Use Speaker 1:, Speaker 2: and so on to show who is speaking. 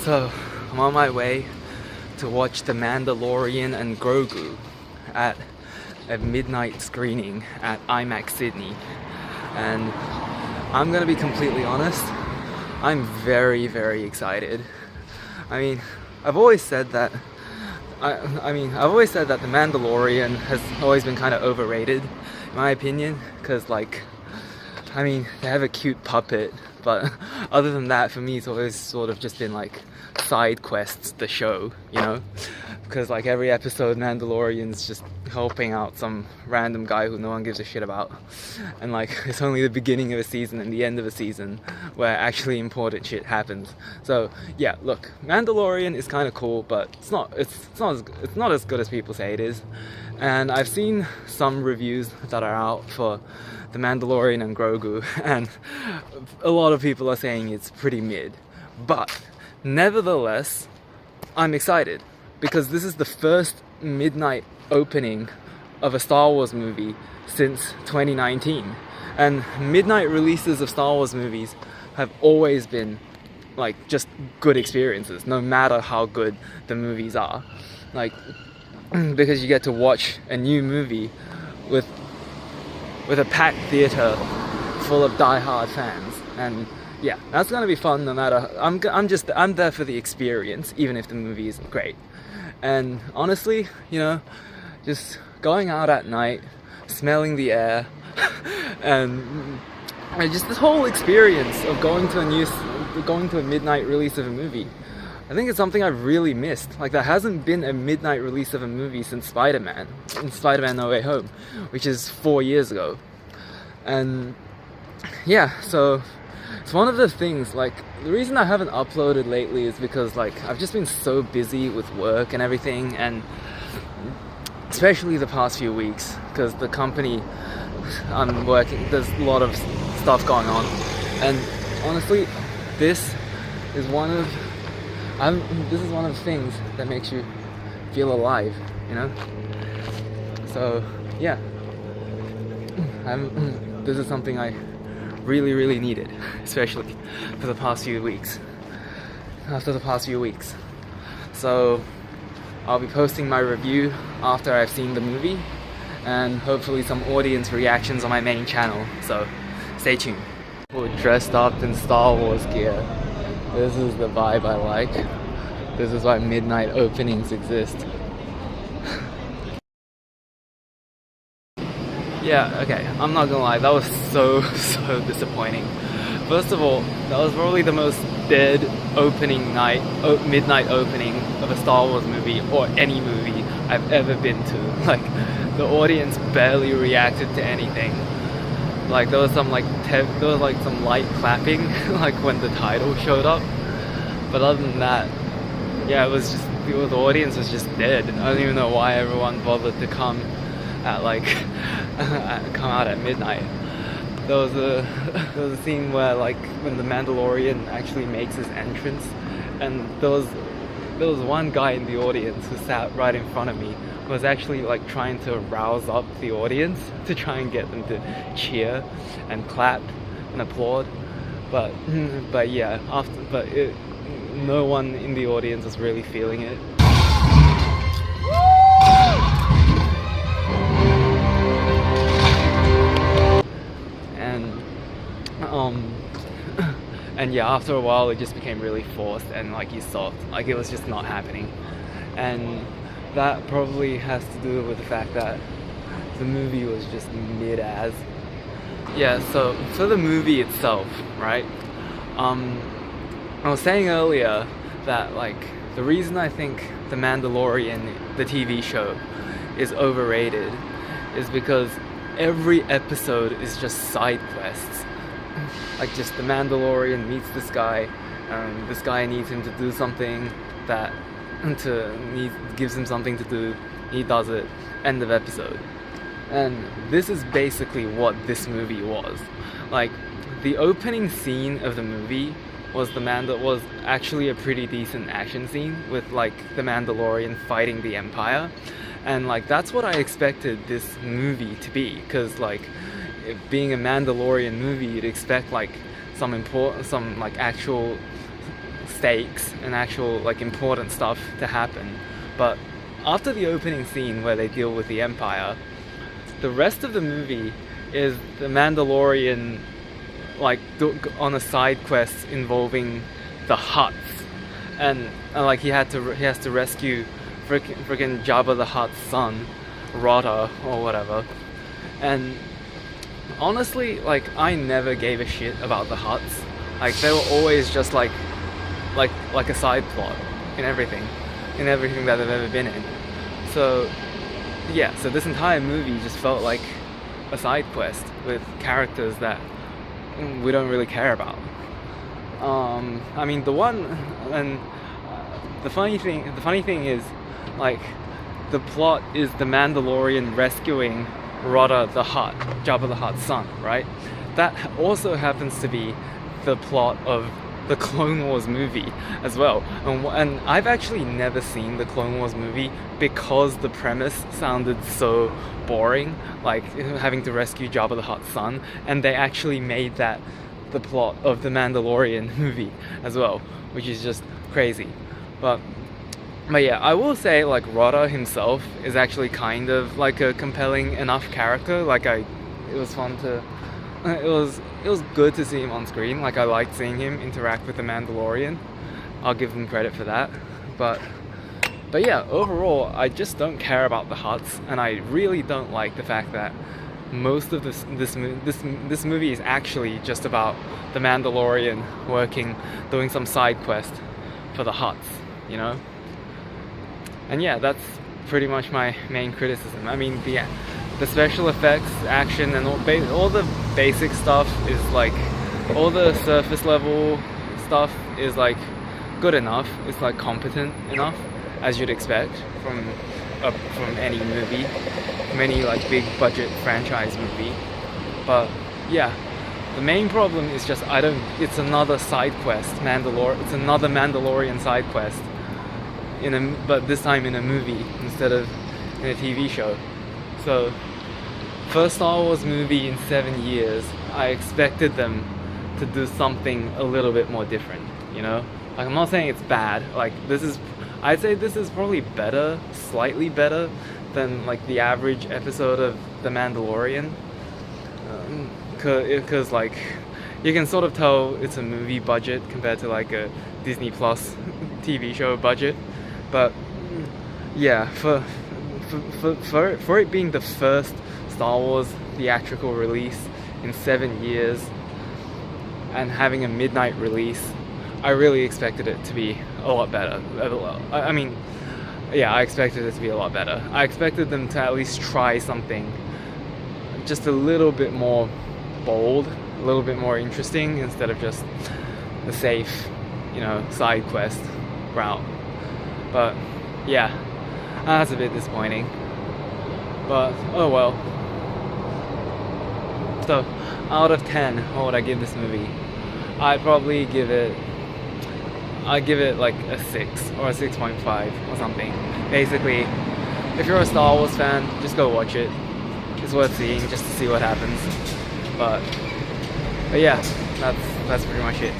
Speaker 1: So, I'm on my way to watch The Mandalorian and Grogu at a midnight screening at IMAX Sydney. And I'm gonna be completely honest, I'm very, very excited. I mean, I've always said that I've always said that The Mandalorian has always been kind of overrated, in my opinion, because they have a cute puppet, but other than that, for me, it's always sort of just been like side quests, the show, you know? Because like every episode, Mandalorian's just helping out some random guy who no one gives a shit about. And like, it's only the beginning of a season and the end of a season where actually important shit happens. So yeah, look, Mandalorian is kind of cool, but it's not as good as people say it is. And I've seen some reviews that are out for The Mandalorian and Grogu, and a lot of people are saying it's pretty mid. But nevertheless, I'm excited because this is the first midnight opening of a Star Wars movie since 2019. And midnight releases of Star Wars movies have always been like just good experiences, no matter how good the movies are. Like, because you get to watch a new movie with a packed theater full of die-hard fans, and yeah, that's gonna be fun. No matter, I'm there for the experience, even if the movie isn't great. And honestly, you know, just going out at night, smelling the air, and just this whole experience of going to a midnight release of a movie, I think it's something I've really missed. Like, there hasn't been a midnight release of a movie since Spider-Man, in Spider-Man No Way Home, which is 4 years ago. And yeah, so it's one of the things, like, the reason I haven't uploaded lately is because, like, I've just been so busy with work and everything, and especially the past few weeks, because the company I'm working, there's a lot of stuff going on. And honestly, this is one of the things that makes you feel alive, you know? So yeah, this is something I really, really needed, especially for the past few weeks. After the past few weeks. So I'll be posting my review after I've seen the movie, and hopefully some audience reactions on my main channel, so stay tuned. We're dressed up in Star Wars gear. This is the vibe I like. This is why midnight openings exist. Yeah, okay, I'm not gonna lie, that was so disappointing. First of all, that was probably the most dead midnight opening of a Star Wars movie, or any movie I've ever been to. Like, the audience barely reacted to anything. Like, there was some some light clapping, like when the title showed up. But other than that, yeah, the audience was just dead. I don't even know why everyone bothered to come at come out at midnight. There was a scene where, like, when the Mandalorian actually makes his entrance, and there was one guy in the audience who sat right in front of me, who was actually like trying to rouse up the audience to try and get them to cheer and clap and applaud. But yeah, no one in the audience was really feeling it. And yeah, after a while it just became really forced, and like you saw, like, it was just not happening. And that probably has to do with the fact that the movie was just mid-as. Yeah, so for the movie itself, right? I was saying earlier that, like, the reason I think The Mandalorian, the TV show, is overrated is because every episode is just side quests. Like, just the Mandalorian meets this guy, this guy needs him to do something gives him something to do, he does it, end of episode. And this is basically what this movie was. Like, the opening scene of the movie was actually a pretty decent action scene with, like, the Mandalorian fighting the Empire. And, like, that's what I expected this movie to be, because, like, it being a Mandalorian movie, you'd expect, like, some actual stakes and actual like important stuff to happen. But after the opening scene where they deal with the Empire, the rest of the movie is the Mandalorian like on a side quest involving the Hutts, and like he has to rescue freaking Jabba the Hutt's son, Rota or whatever. And honestly, like I never gave a shit about the Hutts. Like they were always just like a side plot in everything that they've ever been in. So yeah, so this entire movie just felt like a side quest with characters that we don't really care about. I mean, the funny thing is, like, the plot is the Mandalorian rescuing Rota the Hutt, Jabba the Hutt's son, right? That also happens to be the plot of the Clone Wars movie as well. And I've actually never seen the Clone Wars movie because the premise sounded so boring, like having to rescue Jabba the Hutt's son, and they actually made that the plot of the Mandalorian movie as well, which is just crazy. But yeah, I will say like Rota himself is actually kind of like a compelling enough character. Like it was fun to it was good to see him on screen. Like I liked seeing him interact with the Mandalorian. I'll give them credit for that. But yeah, overall, I just don't care about the Hutts, and I really don't like the fact that most of this movie is actually just about the Mandalorian doing some side quest for the Hutts, you know? And yeah, that's pretty much my main criticism. I mean, the special effects, action, and all the basic stuff is like, all the surface level stuff is like good enough. It's like competent enough, as you'd expect from any movie, from any like big budget franchise movie. But yeah, the main problem is just it's another side quest, it's another Mandalorian side quest but this time in a movie instead of in a TV show. So, first Star Wars movie in 7 years, I expected them to do something a little bit more different, you know? Like, I'm not saying it's bad, like, I'd say this is probably better, slightly better than, like, the average episode of The Mandalorian. Because, like, you can sort of tell it's a movie budget compared to, like, a Disney Plus TV show budget. But yeah, for it being the first Star Wars theatrical release in 7 years and having a midnight release, I really expected it to be a lot better. I mean, yeah, I expected it to be a lot better. I expected them to at least try something just a little bit more bold, a little bit more interesting, instead of just the safe, you know, side quest route. But yeah, that's a bit disappointing. But oh well. So out of 10, what would I give this movie? I'd probably give it like a 6 or a 6.5 or something. Basically, if you're a Star Wars fan, just go watch it. It's worth seeing just to see what happens. But yeah, that's pretty much it.